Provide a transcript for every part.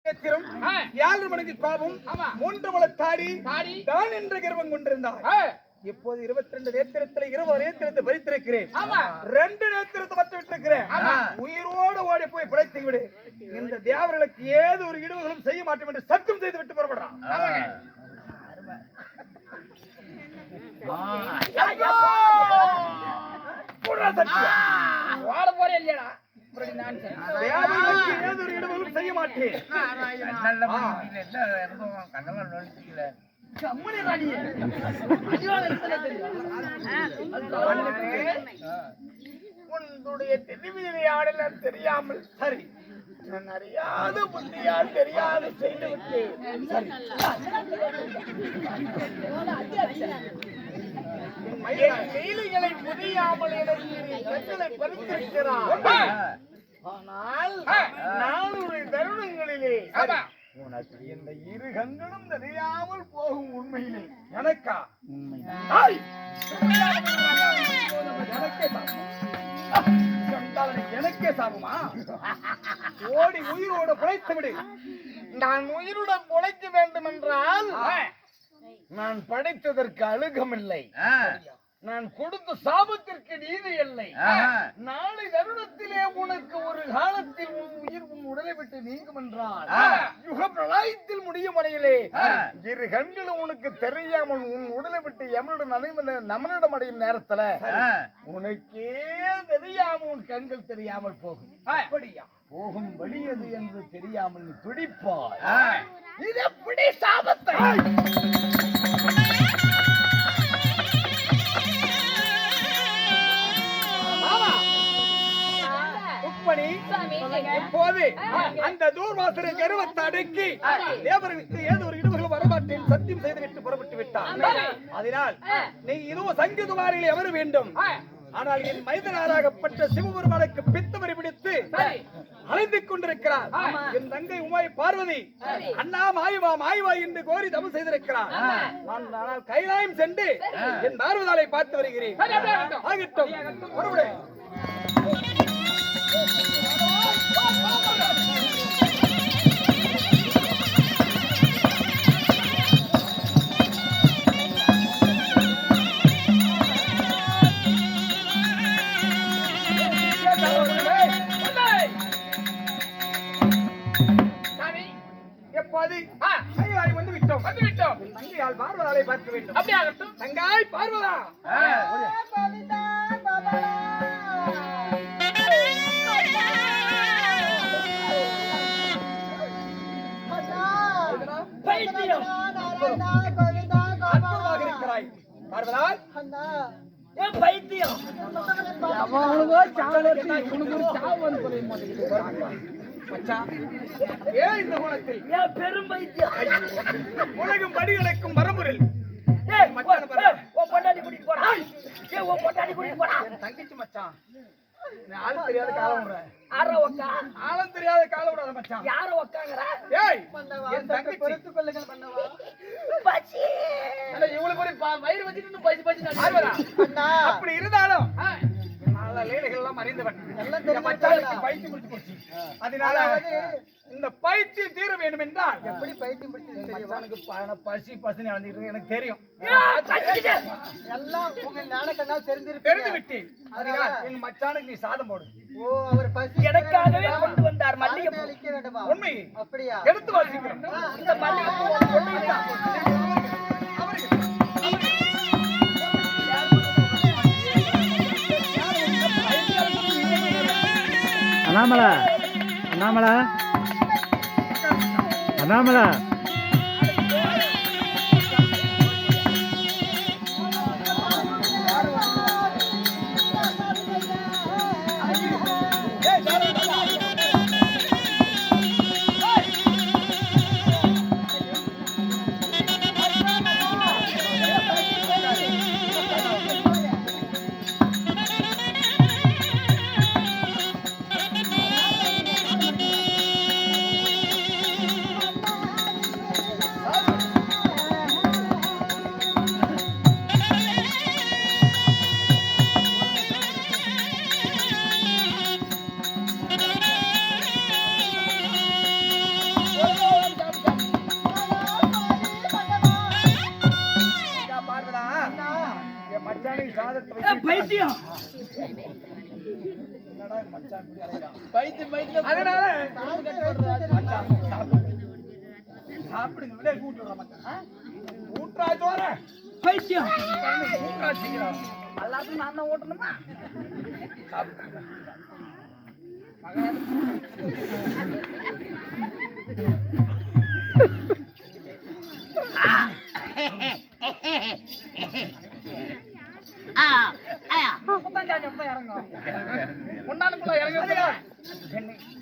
7 மணிக்கு கோபம் 3 மலை தாடி தான் என்ற கர்வம் கொண்டிருந்தார். இப்போது 22 நேத்திரத்தில் 20 நேத்திரத்தை பறித்திருக்கிறேன். 2 நேத்திரத்தை பற்ற விட்டிருக்கிறேன். உயிரோடு ஓடி போய் பிழைத்து விடு. இந்த தேவர்களுக்கு ஏது ஒரு இடுவர்களும் செய்ய மாட்டோம் என்று சத்தம் செய்து விட்டு புறப்படுறான். ஏது ஒரு இடுவர்களும் செய்ய மாட்டேன். உன்னுடைய தெளிவிலே ஆடலாம் தெரியாமல் சரி நான் அறியாத புத்தியால் தெரியாது செய்துவிட்டு சரி லீலைகளை புரியாமல் கண்களை பறித்திருக்கிறார். ஆனால் நாளுடைய தருணங்களிலே உனக்கு இந்த 2 கண்களும் தெரியாமல் போகும். உண்மையிலே எனக்கா எனக்கே சாபமா? ஓடி உயிரோடு பிழைத்து விடு. நான் உயிருடன் பிழைக்க வேண்டும் என்றால் நான் படைத்ததற்கு அழுகமில்லை. நான் கொடுத்த சாபத்திற்கு நீதி இல்லை. நாளை தருணத்திலே உனக்கு ஒரு காலத்தில் உன் உயிர் உன் உடலை விட்டு நீங்கும் என்றால் யுக பிரளயத்தில் முடியும் வரையிலே 2 கண்களும் உனக்கு தெரியாமல் உன் உடலை விட்டு எமனுடன் நமனிடம் அடையும் நேரத்துல உனக்கே தெரியாமல் உன் கண்கள் தெரியாமல் போகும். அப்படியா? போகும் வழியது என்று தெரியாமல் துடிப்பாய். இது எப்படி சாபத்தை? இப்போது அந்த தூர்வாசனை கருவத்தை அடக்கி தேவர்களுக்கு ஏதோ ஒரு இடுவர்கள் வரமாட்டேன் சத்தியம் செய்துவிட்டு புறப்பட்டு விட்டார். அதனால் நீ இதுவும் சங்கீதமாரில் எவரு வேண்டும். ஆனால் என் மைதனாராகப்பட்ட சிவபெருமானுக்கு பித்தவரை பிடித்து அழைந்து கொண்டிருக்கிறார். என் தங்கை உமாய் பார்வதி அண்ணா மாய்வா மாய்வா என்று கோரி தவம் செய்திருக்கிறார். ஆனால் கைலாயம் சென்று என் பார்வதாலை பார்த்து வருகிறேன். ஆகட்டும் பார்வதாலை பார்க்க வேண்டும். அப்படியாகட்டும். தங்காய் பார்வதா இருக்கிறாய். பார்வதா பைத்தியம் பெரும் பைத்தியம் உலகம் படிகளுக்கும் வரமுறையில் தங்கச்சி மச்சான் ஆளும் தெரியாத காலம் ஆளும் தெரியாத காலம் விடாத மச்சான். யார உக்காங்கற பொறுத்து கொள்ளுங்கள் பண்ணவா இவ்வளவு வயிறு வச்சுட்டு பசி பசி அப்படி இருந்தாலும் லீலைகள்லாம் அறிந்தவன் பைத்தியம் முடிச்சு போச்சு. அதனால இந்த பைத்தியம் தீர வேண்டும் என்றால் எப்படி பைத்தியம் பசி பசினு அழைஞ்சிட்டு எனக்கு தெரியும். எல்லாம் உங்க ஞானக்கண்ணால் தெரிந்து விட்டேன். அதனால் என் மச்சானுக்கு நீ சாதம் போடு. ஓ அவர் பசி எனக்காகவே கொண்டு வந்தார். மல்லிகை அளிக்க வேண்டுமா? உண்மை அப்படியா? எடுத்து வாசிக்கிறேன். இந்த மல்லிகை அண்ணாமலை அண்ணாமலை அண்ணாமலை சாதத்தை பைத்தியம் அதனால சாப்பிடுங்க விட கூட்டு விட மாட்டேன் ஊற்றா சோற பைத்தியம் ஊற்றா சீக்கிரம் எல்லாத்தையும் நான் தான் ஓட்டணுமா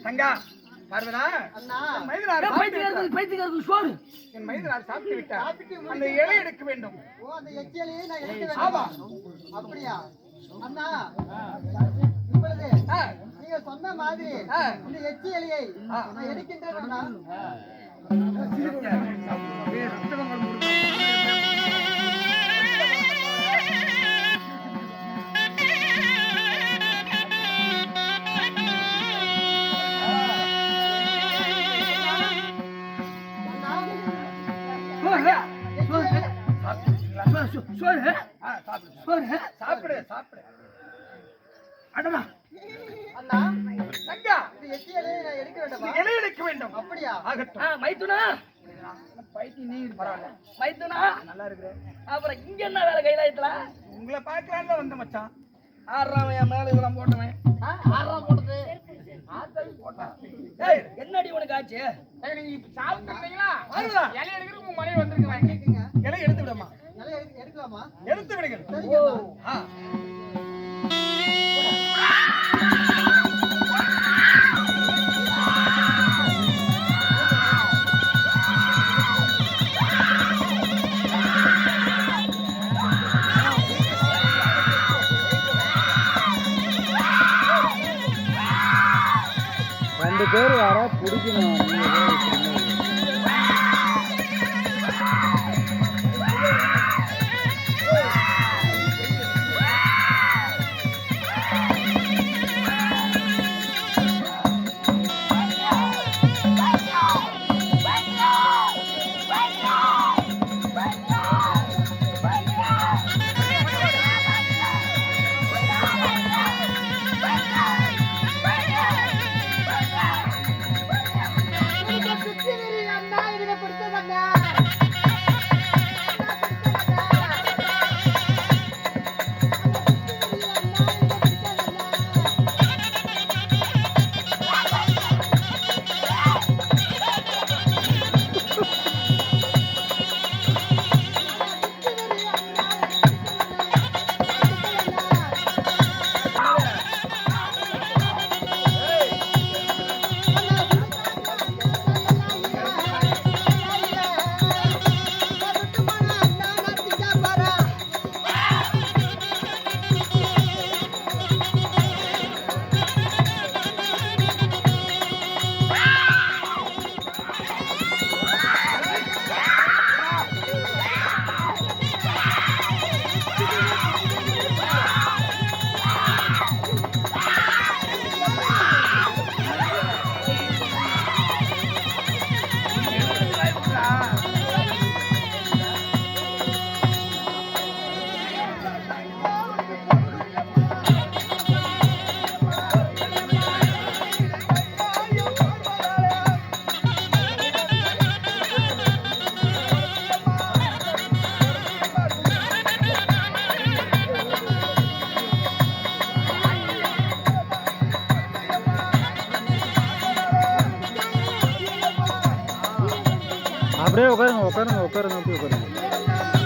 தங்கா பார்வதா பைத்தியக்காரருக்கு சோறு என் மைதனார் சாப்பிட்டு விட்டார் அந்த இலை எடுக்க வேண்டும் அந்த எச்சியலையே நான் எடுக்க ஆமா வேண்டும். அப்படியா அண்ணா இப்பொழுது நீங்க சொன்ன மாதிரி இந்த எச்சியலையை நான் எடுக்கின்றேன் அண்ணா. சாப்பிடு சாப்பிடு அடடா அண்ணா தங்கா இந்த எச்சியலையை நான் எடுக்க வேண்டுமா? இலை எடுக்க வேண்டும் அப்படியா ஆகட்டும் மைத்துனா பைத்தியம் நீ பரவாயில்ல மைத்துனா நல்லா இருக்கிற அப்புறம் இங்க என்ன வேலை கைலாயத்துல உங்களை பார்க்கலான்னு வந்த மச்சான் ஆறாம் என் மேல இதெல்லாம் போட்டவன் ஆறாம் போட்டது ஏய் என்னடி உனக்கு ஆச்சு நீங்க இப்ப சாப்பிட்டுருந்தீங்களா இலை எடுக்கிறதுக்கு உங்க மனைவி வந்திருக்காங்க இலை எடுத்து விடமா இலையை எடுக்கலாமா? எடுத்து விடுங்கள் சரிங்க அண்ணா. ஆ. ரெண்டு பேர் யாரா பிடிக்கணும் நீங்க ஏதோ இப்படி அப்படியே உட்காருங்க உட்காருங்க உட்காருங்க அப்படியே உட்காருங்க